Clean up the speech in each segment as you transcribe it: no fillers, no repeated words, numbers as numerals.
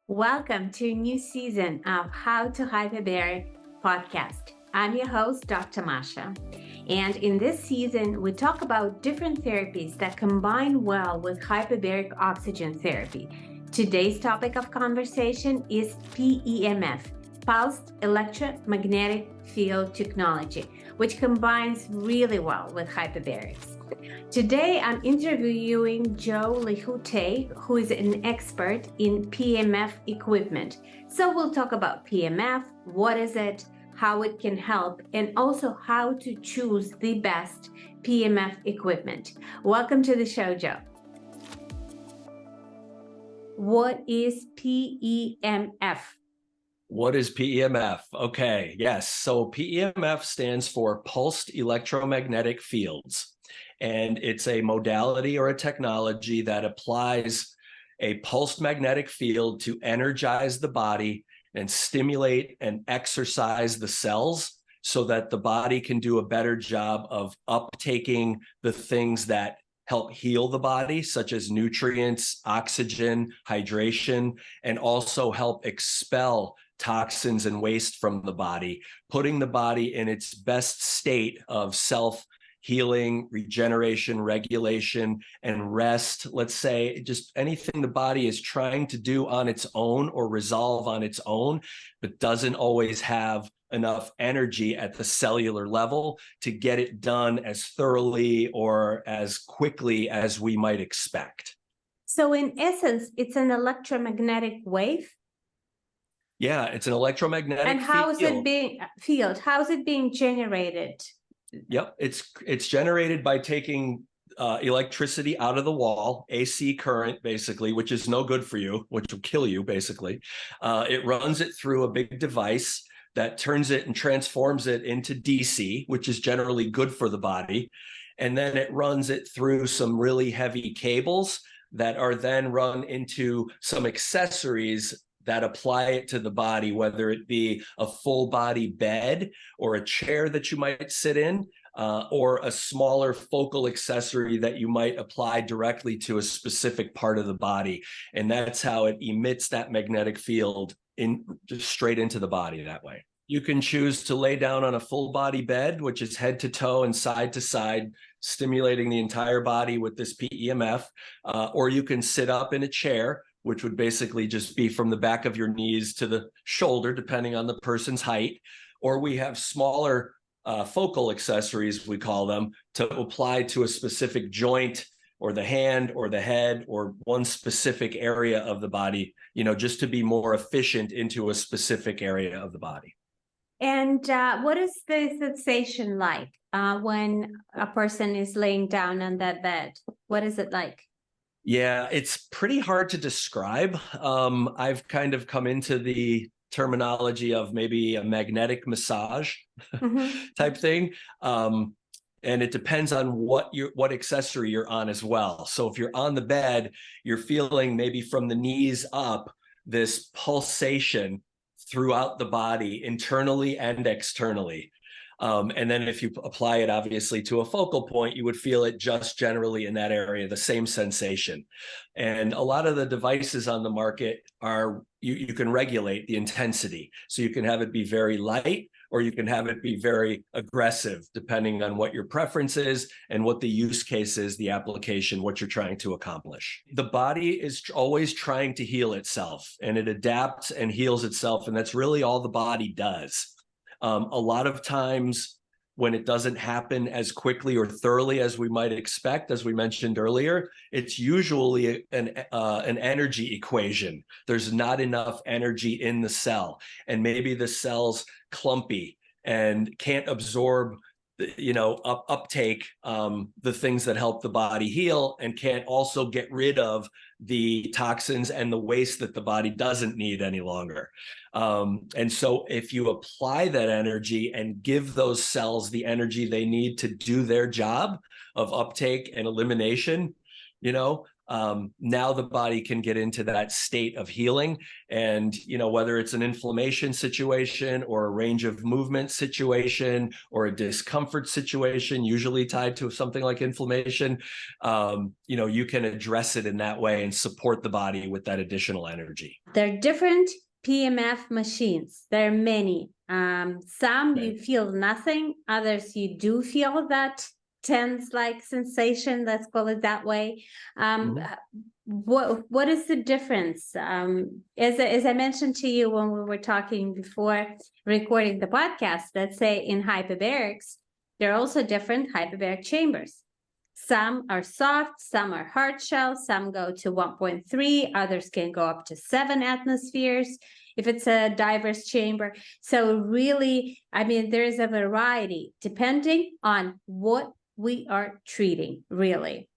Welcome to a new season of How to Hyperbaric podcast. I'm your host, Dr. Masha. And in this season, we talk about different therapies that combine well with hyperbaric oxygen therapy. Today's topic of conversation is PEMF, Pulse Electromagnetic Field technology, which combines really well with hyperbarics. Today, I'm interviewing Joe LeHotay, who is an expert in PEMF equipment. So we'll talk about PEMF, what is it, how it can help, and also how to choose the best PEMF equipment. Welcome to the show, Joe. What is PEMF? What is PEMF? Okay, yes. So PEMF stands for Pulsed Electromagnetic Fields. And it's a modality or a technology that applies a pulsed magnetic field to energize the body and stimulate and exercise the cells so that the body can do a better job of uptaking the things that help heal the body, such as nutrients, oxygen, hydration, and also help expel toxins and waste from the body, putting the body in its best state of self-healing, regeneration, regulation, and rest. Let's say just anything the body is trying to do on its own or resolve on its own, but doesn't always have enough energy at the cellular level to get it done as thoroughly or as quickly as we might expect. So in essence, it's an electromagnetic wave? Yeah, it's an electromagnetic And how field. is it being How is it being generated? Yep, it's generated by taking electricity out of the wall, AC current, basically, which is no good for you, which will kill you, basically. It runs it through a big device that turns it and transforms it into DC, which is generally good for the body. And then it runs it through some really heavy cables that are then run into some accessories that apply it to the body, whether it be a full body bed or a chair that you might sit in, or a smaller focal accessory that you might apply directly to a specific part of the body. And that's how it emits that magnetic field just straight into the body that way. You can choose to lay down on a full body bed, which is head to toe and side to side, stimulating the entire body with this PEMF, or you can sit up in a chair, which would basically just be from the back of your knees to the shoulder, depending on the person's height. Or we have smaller focal accessories, we call them, to apply to a specific joint or the hand or the head or one specific area of the body, just to be more efficient into a specific area of the body. And what is the sensation like when a person is laying down on that bed? What is it like? Yeah, it's pretty hard to describe. I've kind of come into the terminology of maybe a magnetic massage type thing. And it depends on what accessory you're on as well. So if you're on the bed, you're feeling maybe from the knees up this pulsation throughout the body, internally and externally. And then if you apply it obviously to a focal point, you would feel it just generally in that area, the same sensation. And a lot of the devices on the market are, you can regulate the intensity. So you can have it be very light, or you can have it be very aggressive, depending on what your preference is and what the use case is, the application, what you're trying to accomplish. The body is always trying to heal itself, and it adapts and heals itself. And that's really all the body does. A lot of times when it doesn't happen as quickly or thoroughly as we might expect, as we mentioned earlier, it's usually an energy equation. There's not enough energy in the cell, and maybe the cell's clumpy and can't absorb uptake the things that help the body heal, and can't also get rid of the toxins and the waste that the body doesn't need any longer. And so if you apply that energy and give those cells the energy they need to do their job of uptake and elimination, now the body can get into that state of healing. And, whether it's an inflammation situation or a range of movement situation or a discomfort situation, usually tied to something like inflammation, you can address it in that way and support the body with that additional energy. There are different PEMF machines. There are many. Some you feel nothing, others you do feel that tense-like sensation, let's call it that way. What is the difference? As I mentioned to you when we were talking before recording the podcast, let's say in hyperbarics, there are also different hyperbaric chambers. Some are soft, some are hard shell, some go to 1.3, others can go up to 7 atmospheres if it's a diverse chamber. So really, there is a variety depending on what we are treating, really,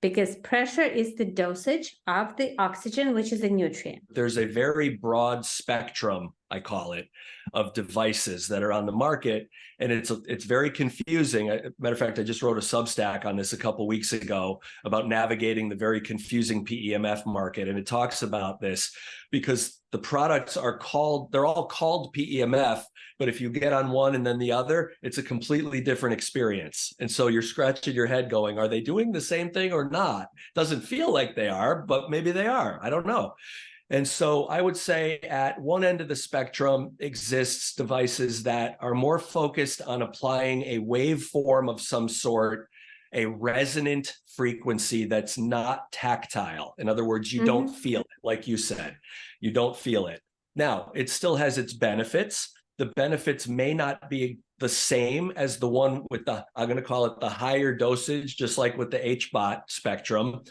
because pressure is the dosage of the oxygen, which is a nutrient. There's a very broad spectrum, I call it, of devices that are on the market, and it's very confusing. Matter of fact, I just wrote a Substack on this a couple of weeks ago about navigating the very confusing PEMF market, and it talks about this because the products they're all called PEMF, but if you get on one and then the other, it's a completely different experience. And so you're scratching your head going, are they doing the same thing or not? Doesn't feel like they are, but maybe they are. I don't know. And so I would say at one end of the spectrum exists devices that are more focused on applying a waveform of some sort, a resonant frequency that's not tactile. In other words, you don't feel it, like you said, you don't feel it. Now, it still has its benefits. The benefits may not be the same as the one with I'm going to call it the higher dosage, just like with the HBOT spectrum,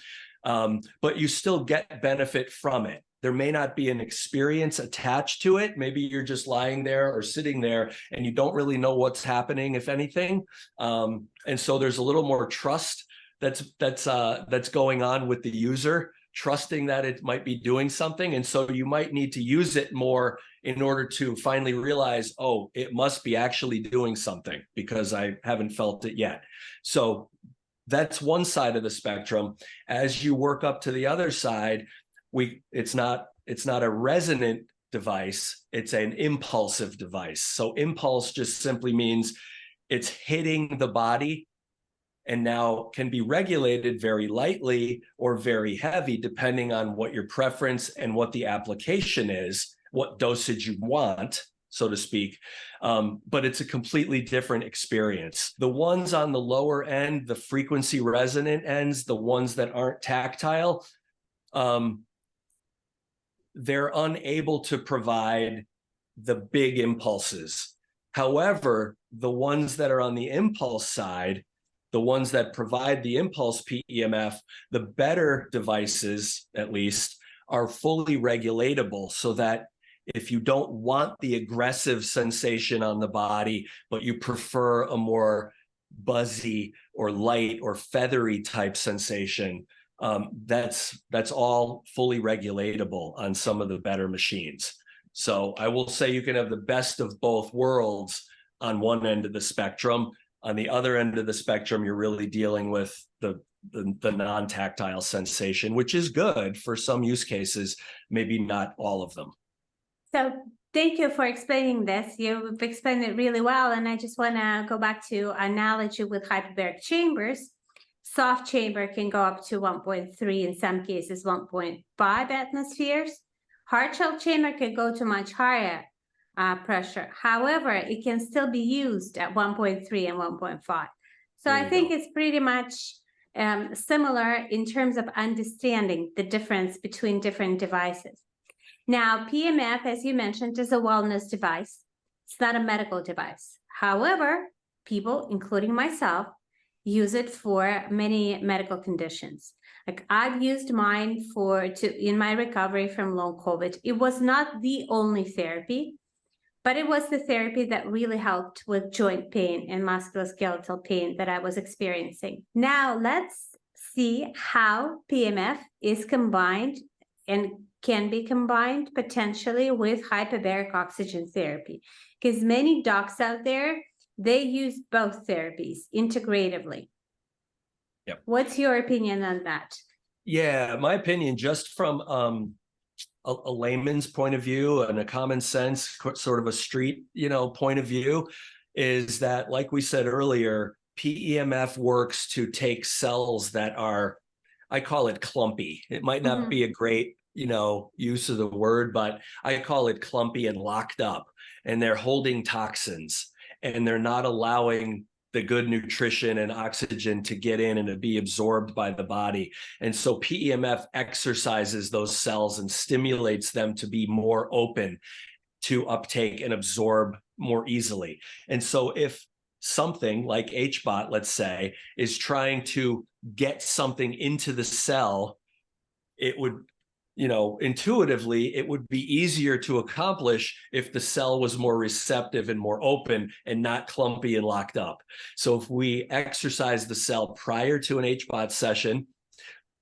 but you still get benefit from it. There may not be an experience attached to it. Maybe you're just lying there or sitting there and you don't really know what's happening, if anything. And so there's a little more trust that's going on with the user, trusting that it might be doing something. And so you might need to use it more in order to finally realize, oh, it must be actually doing something because I haven't felt it yet. So that's one side of the spectrum. As you work up to the other side, it's not a resonant device, it's an impulsive device. So impulse just simply means it's hitting the body and now can be regulated very lightly or very heavy, depending on what your preference and what the application is, what dosage you want, so to speak. But it's a completely different experience. The ones on the lower end, the frequency resonant ends, the ones that aren't tactile, they're unable to provide the big impulses. However, the ones that are on the impulse side, the ones that provide the impulse PEMF, the better devices, at least, are fully regulatable so that if you don't want the aggressive sensation on the body, but you prefer a more buzzy or light or feathery type sensation, that's all fully regulatable on some of the better machines. So I will say you can have the best of both worlds on one end of the spectrum. On the other end of the spectrum, you're really dealing with the non-tactile sensation, which is good for some use cases, maybe not all of them. So thank you for explaining this. You've explained it really well. And I just want to go back to analogy with hyperbaric chambers. Soft chamber can go up to 1.3, in some cases 1.5 atmospheres. Hard shell chamber can go to much higher pressure. However, it can still be used at 1.3 and 1.5. So I think it's pretty much similar in terms of understanding the difference between different devices. Now, PEMF, as you mentioned, is a wellness device. It's not a medical device. However, people, including myself, use it for many medical conditions. Like I've used mine in my recovery from long COVID. It was not the only therapy, but it was the therapy that really helped with joint pain and musculoskeletal pain that I was experiencing. Now let's see how PEMF is combined and can be combined potentially with hyperbaric oxygen therapy, because many docs out there, they use both therapies integratively. Yep. What's your opinion on that? Yeah, my opinion, just from a layman's point of view and a common sense, sort of a street, point of view, is that, like we said earlier, PEMF works to take cells that are, I call it clumpy. It might not be a great, use of the word, but I call it clumpy and locked up, and they're holding toxins, and they're not allowing the good nutrition and oxygen to get in and to be absorbed by the body. And so PEMF exercises those cells and stimulates them to be more open to uptake and absorb more easily. And so if something like HBOT, let's say, is trying to get something into the cell, it would, intuitively, it would be easier to accomplish if the cell was more receptive and more open and not clumpy and locked up. So if we exercise the cell prior to an HBOT session,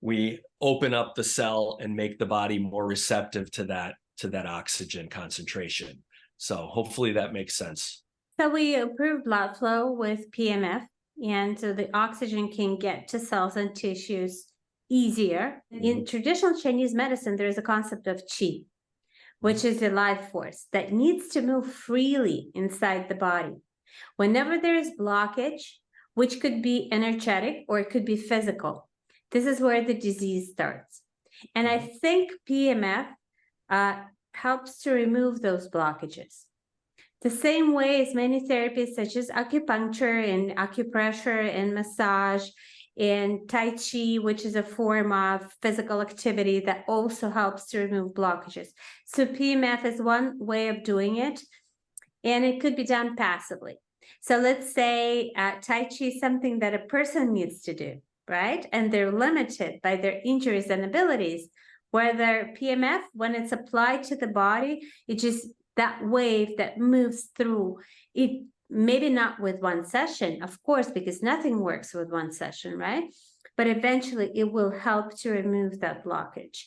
we open up the cell and make the body more receptive to that oxygen concentration. So hopefully that makes sense. So we improve blood flow with PEMF, and so the oxygen can get to cells and tissues easier. In traditional Chinese medicine, there is a concept of qi, which is a life force that needs to move freely inside the body. Whenever there is blockage, which could be energetic or it could be physical, this is where the disease starts. And I think PEMF helps to remove those blockages. The same way as many therapies such as acupuncture and acupressure and massage and Tai Chi, which is a form of physical activity that also helps to remove blockages. So PEMF is one way of doing it, and it could be done passively. So let's say Tai Chi is something that a person needs to do, right? And they're limited by their injuries and abilities, whether PEMF, when it's applied to the body, it just that wave that moves through it, maybe not with one session, of course, because nothing works with one session, right? But eventually it will help to remove that blockage.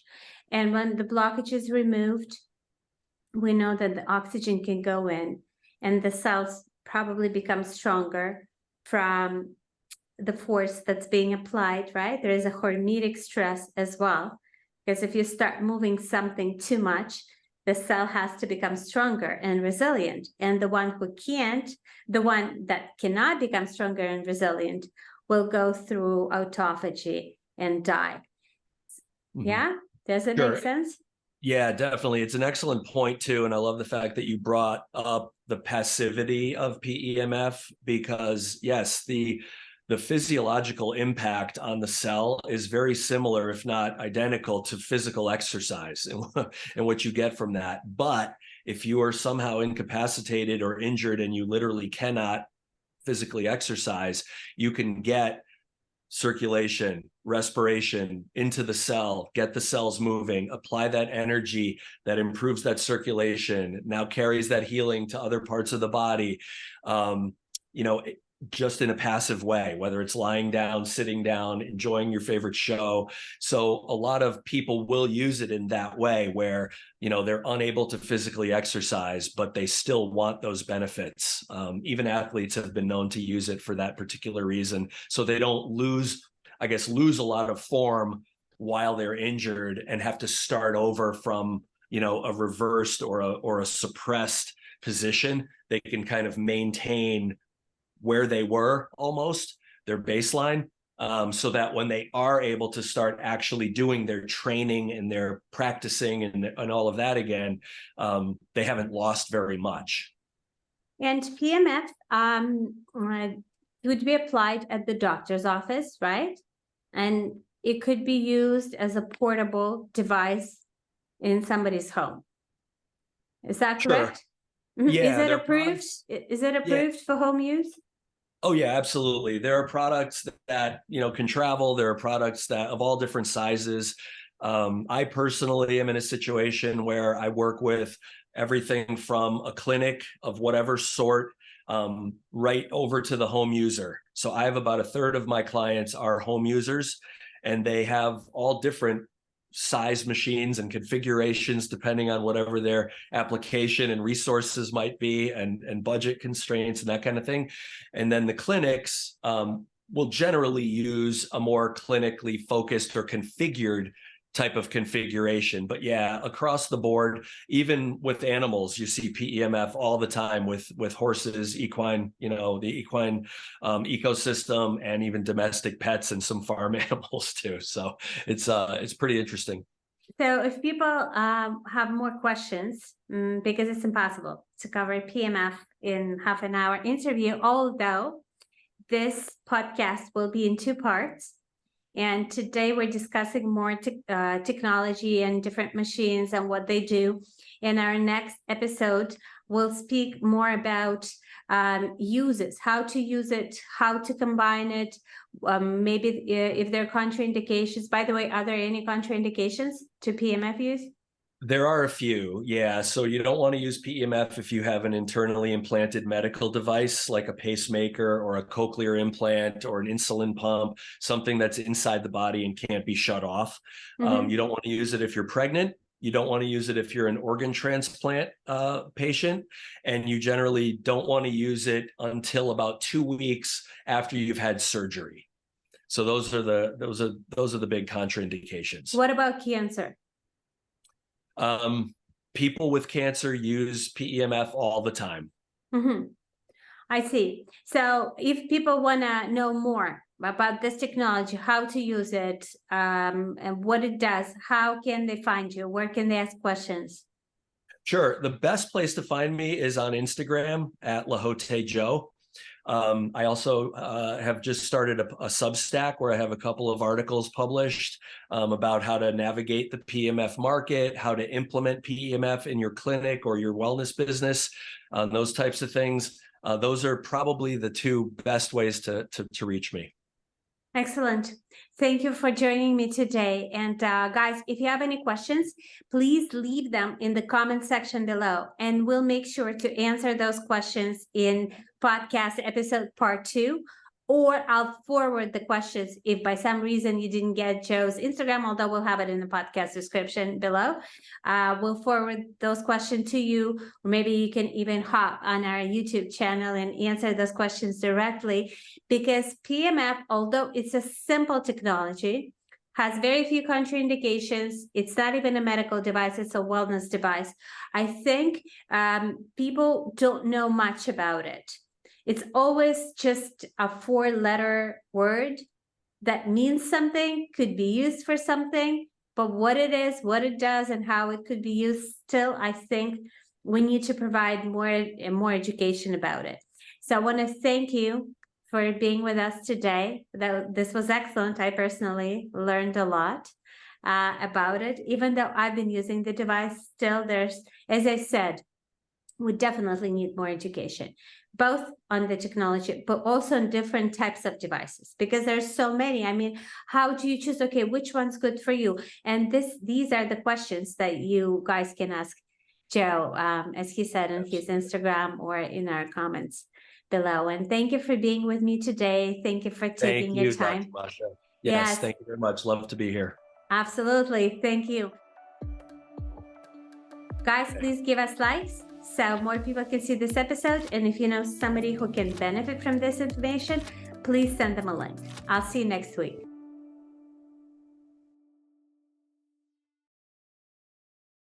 And when the blockage is removed, we know that the oxygen can go in and the cells probably become stronger from the force that's being applied, right? There is a hormetic stress as well, because if you start moving something too much, the cell has to become stronger and resilient. And the one that cannot become stronger and resilient will go through autophagy and die. Yeah? Does it make sense? Yeah, definitely. It's an excellent point too. And I love the fact that you brought up the passivity of PEMF, because yes, the physiological impact on the cell is very similar, if not identical, to physical exercise and what you get from that. But if you are somehow incapacitated or injured and you literally cannot physically exercise, you can get circulation, respiration into the cell, get the cells moving, apply that energy that improves that circulation, now carries that healing to other parts of the body. Just in a passive way, whether it's lying down, sitting down, enjoying your favorite show. So a lot of people will use it in that way where, they're unable to physically exercise, but they still want those benefits. Even athletes have been known to use it for that particular reason. So they don't lose a lot of form while they're injured and have to start over from, a reversed or a suppressed position. They can kind of maintain where they were, almost their baseline, so that when they are able to start actually doing their training and their practicing and all of that again, they haven't lost very much. And PEMF would be applied at the doctor's office, right? And it could be used as a portable device in somebody's home. Is that correct? Sure. Yeah. Is it approved? Is it approved for home use? Oh yeah, absolutely. There are products that can travel. There are products that of all different sizes. I personally am in a situation where I work with everything from a clinic of whatever sort right over to the home user. So I have about a third of my clients are home users, and they have all different size machines and configurations depending on whatever their application and resources might be, and budget constraints and that kind of thing. And then the clinics, will generally use a more clinically focused or configured type of configuration. But yeah, across the board, even with animals, you see PEMF all the time with horses, equine, the equine ecosystem, and even domestic pets and some farm animals too. So it's pretty interesting. So if people have more questions, because it's impossible to cover PEMF in half an hour interview, although this podcast will be in 2 parts. And today we're discussing more technology and different machines and what they do. In our next episode, we'll speak more about uses, how to use it, how to combine it, maybe if there are contraindications. By the way, are there any contraindications to PEMF use? There are a few, yeah. So you don't want to use PEMF if you have an internally implanted medical device like a pacemaker or a cochlear implant or an insulin pump, something that's inside the body and can't be shut off. You don't want to use it if you're pregnant. You don't want to use it if you're an organ transplant patient, and you generally don't want to use it until about 2 weeks after you've had surgery. So those are the big contraindications. What about cancer? People with cancer use PEMF all the time. I see. So if people want to know more about this technology, how to use it, and what it does, how can they find you? Where can they ask questions? Sure. The best place to find me is on Instagram at LeHotay Joe. I also have just started a Substack where I have a couple of articles published about how to navigate the PEMF market, how to implement PEMF in your clinic or your wellness business, those types of things. Those are probably the 2 best ways to reach me. Excellent. Thank you for joining me today. And guys, if you have any questions, please leave them in the comment section below, and we'll make sure to answer those questions in podcast episode part 2, or I'll forward the questions if by some reason you didn't get Joe's Instagram, although we'll have it in the podcast description below. We'll forward those questions to you, or maybe you can even hop on our YouTube channel and answer those questions directly, because PEMF, although it's a simple technology, has very few contraindications. It's not even a medical device, it's a wellness device. I think people don't know much about it. It's always just a 4-letter word that means something, could be used for something, but what it is, what it does, and how it could be used, still, I think we need to provide more education about it. So I want to thank you for being with us today. This was excellent. I personally learned a lot about it. Even though I've been using the device, still there's, as I said, we definitely need more education, both on the technology, but also on different types of devices, because there's so many. I mean, how do you choose, okay, which one's good for you? And these are the questions that you guys can ask Joe, as he said, on his Instagram or in our comments below. And thank you for being with me today. Thank you for taking your time. Dr. Masha. Yes, thank you very much. Love to be here. Absolutely. Thank you. Guys, please give us likes so more people can see this episode. And if you know somebody who can benefit from this information, please send them a link. I'll see you next week.